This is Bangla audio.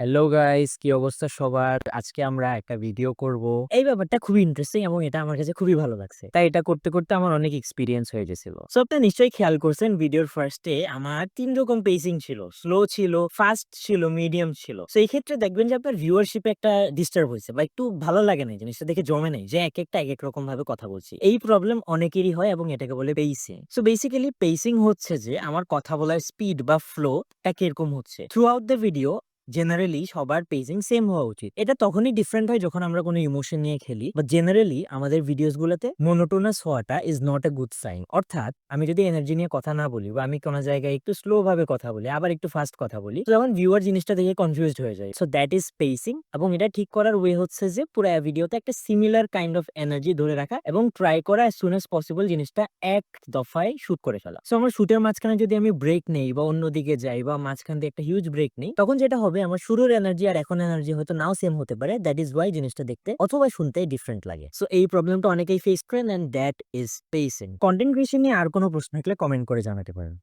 হ্যালো গাইস, কি অবস্থা সবার? আজকে আমরা একটা ভিডিও করব। এই ব্যাপারটা খুবই ইন্টারেস্টিং এবং এটা আমার কাছে খুবই ভালো লাগছে। তাই এটা করতে, করতে আমার অনেক এক্সপেরিয়েন্স হয়ে গেছিল। সো আপনি নিশ্চয়ই খেয়াল করছেন ভিডিওর ফার্স্টে আমার ৩ রকম পেসিং ছিল। স্লো ছিল, ফাস্ট ছিল, মিডিয়াম ছিল। সো এই ক্ষেত্রে দেখবেন যে আপনার ভিউয়ারশিপ এ একটা ডিস্টার্ব হইছে বা একটু ভালো লাগে নাই। জিনিসটা দেখে জমে নাই যে একেকটা একেক রকম ভাবে কথা বলছি। এই প্রবলেম অনেকেরই হয় এবং এটাকে বলে পেইসিং। সো বেসিক্যালি পেইসিং হচ্ছে যে আমার কথা বলার স্পিড বা ফ্লো টা কিরকম হচ্ছে। Through out the video generally সবার পেজিং সেম হওয়া উচিত। এটা তখনই ডিফারেন্ট হয় যখন আমরা কোনো ইমোশন নিয়ে খেলি। বাট জেনারেলি আমাদের ভিডিওস গুলোতে মোনোটোনাস হওয়াটা is not a good sign. অর্থাৎ আমি যদি এনার্জি নিয়ে কথা না বলি বা আমি কোনো জায়গায় একটু স্লো ভাবে কথা বলি, আবার একটু ফাস্ট কথা বলি, তো তখন ভিউয়ার জিনিসটা দেখে কনফিউজড হয়ে যায়। So that is পেসিং। এবং এটা ঠিক করার ওয়ে হচ্ছে যে পুরো ভিডিওতে একটা সিমিলার কাইন্ড অফ এনার্জি ধরে রাখা এবং ট্রাই করা অ্যাজ সুন অ্যাজ পসিবল জিনিসটা এক দফায় শুট করে ফেলা। সো আমার শুটের মাঝখানে যদি আমি ব্রেক নেই বা অন্যদিকে যাই বা মাঝখান দিয়ে একটা হিউজ ব্রেক নেই, তখন যেটা হবে আমার শুরুর এনার্জি আর এখন এনার্জি হয়তো নাও সেম হতে পারে। দ্যাট ইজ ওয়াই জিনিসটা দেখতে অথবা শুনতে ডিফারেন্ট লাগে। সো এই প্রবলেমটা অনেকেই ফেস করেন and that is pacing. Content creation নিয়ে আর কোনো প্রশ্ন থাকলে কমেন্ট করে জানাতে পারেন।